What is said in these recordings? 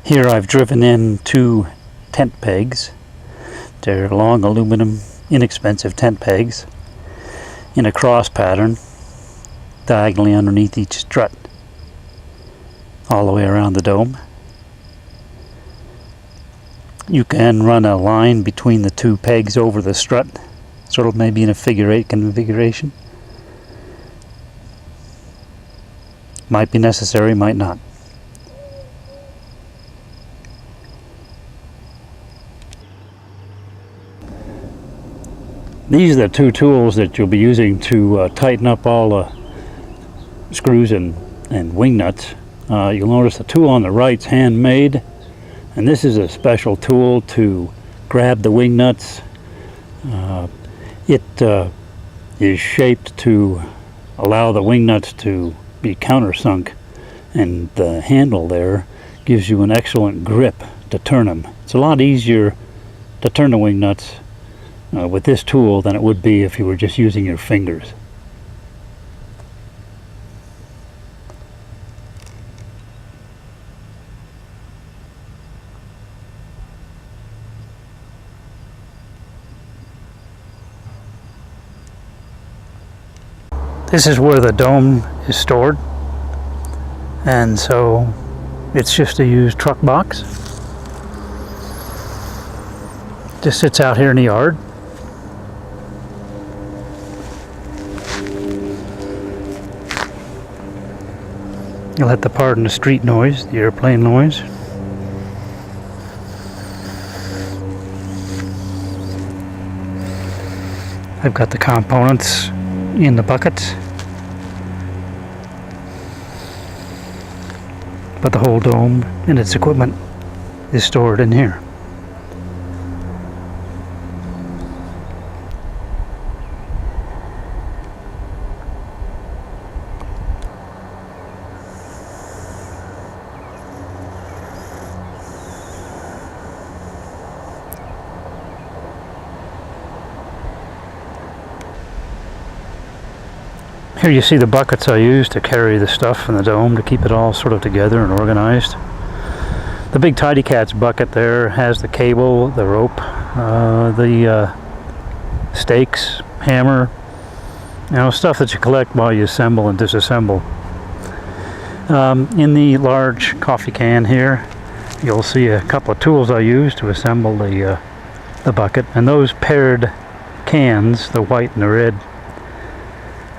Here I've driven in 2 tent pegs. They're long aluminum, inexpensive tent pegs in a cross pattern diagonally underneath each strut all the way around the dome. You can run a line between the 2 pegs over the strut, sort of maybe in a figure 8 configuration. Might be necessary, might not. These are the 2 tools that you'll be using to tighten up all the screws and wing nuts. You'll notice the tool on the right's handmade, and this is a special tool to grab the wing nuts. It is shaped to allow the wing nuts to be countersunk, and the handle there gives you an excellent grip to turn them. It's a lot easier to turn the wing nuts with this tool than it would be if you were just using your fingers. This is where the dome is stored, and so it's just a used truck box. Just sits out here in the yard. You'll have to pardon the street noise, the airplane noise. I've got the components in the buckets, but the whole dome and its equipment is stored in here. Here you see the buckets I use to carry the stuff in the dome to keep it all sort of together and organized. The big Tidy Cats bucket there has the cable, the rope, the stakes, hammer, stuff that you collect while you assemble and disassemble. In the large coffee can here, you'll see a couple of tools I use to assemble the bucket, and those paired cans, the white and the red,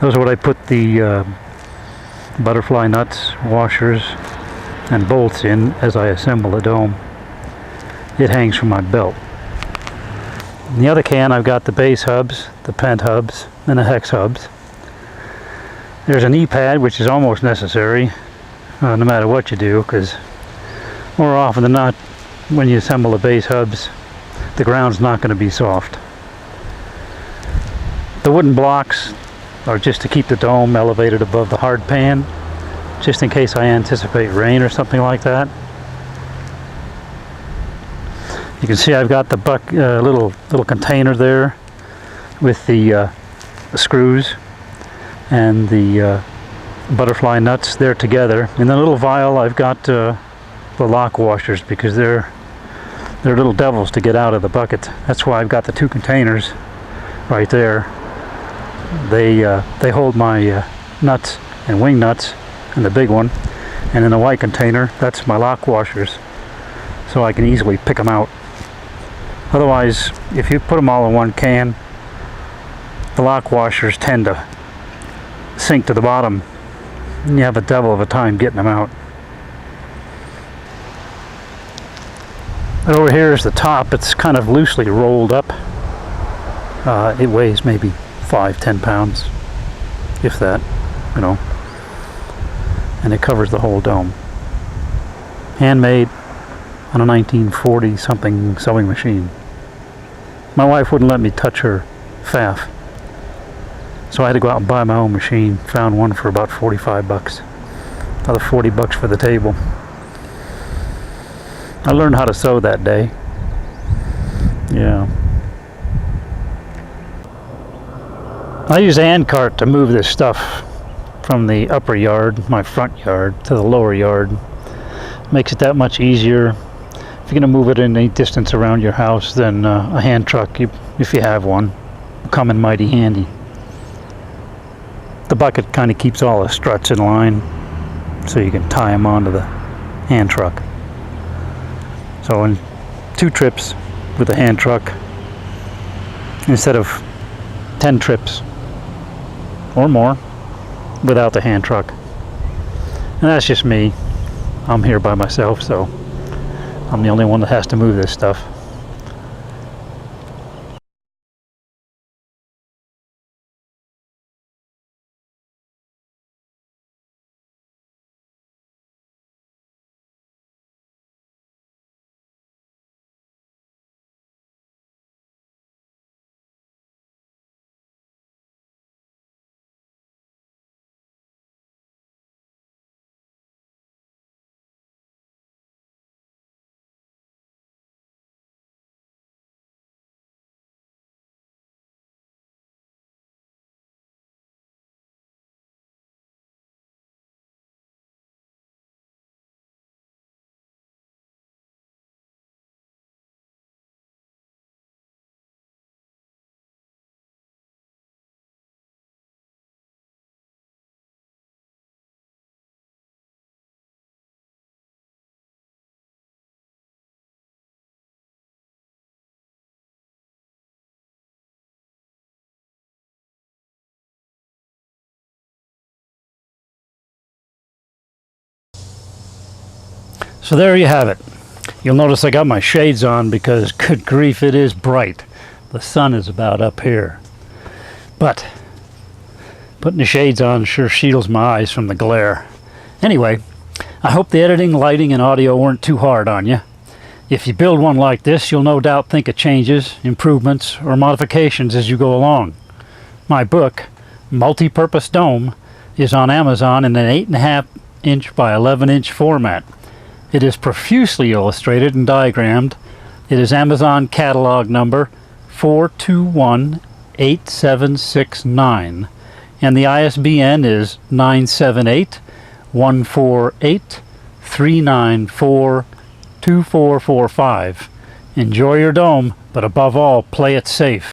those are what I put the butterfly nuts, washers, and bolts in as I assemble the dome. It hangs from my belt. In the other can I've got the base hubs, the pent hubs, and the hex hubs. There's an E-pad, which is almost necessary no matter what you do, because more often than not when you assemble the base hubs, the ground's not going to be soft. The wooden blocks are just to keep the dome elevated above the hard pan, just in case I anticipate rain or something like that. You can see I've got the little container there with the screws and the butterfly nuts there together. In the little vial I've got the lock washers, because they're little devils to get out of the bucket. That's why I've got the 2 containers right there. They hold my nuts and wing nuts in the big one, and in the white container, that's my lock washers, so I can easily pick them out. Otherwise, if you put them all in one can, the lock washers tend to sink to the bottom, and you have a devil of a time getting them out. And over here is the top. It's kind of loosely rolled up. It weighs maybe 5-10 pounds, if that, and it covers the whole dome. Handmade on a 1940 something sewing machine. My wife wouldn't let me touch her faff, so I had to go out and buy my own machine. Found one for about 45 bucks, another 40 bucks for the table. I learned how to sew that day. Yeah. I use a hand cart to move this stuff from the upper yard, my front yard, to the lower yard. Makes it that much easier. If you're going to move it any distance around your house, then a hand truck, if you have one, will come in mighty handy. The bucket kind of keeps all the struts in line, so you can tie them onto the hand truck. So in 2 trips with a hand truck, instead of 10 trips or more without the hand truck. And that's just me. I'm here by myself, so I'm the only one that has to move this stuff. So there you have it. You'll notice I got my shades on because, good grief, it is bright. The sun is about up here. But putting the shades on sure shields my eyes from the glare. Anyway, I hope the editing, lighting, and audio weren't too hard on you. If you build one like this, you'll no doubt think of changes, improvements, or modifications as you go along. My book, Multi-Purpose Dome, is on Amazon in an 8.5 inch by 11 inch format. It is profusely illustrated and diagrammed. It is Amazon catalog number 4218769, and the ISBN is 978-148-394-2445. Enjoy your dome, but above all, play it safe.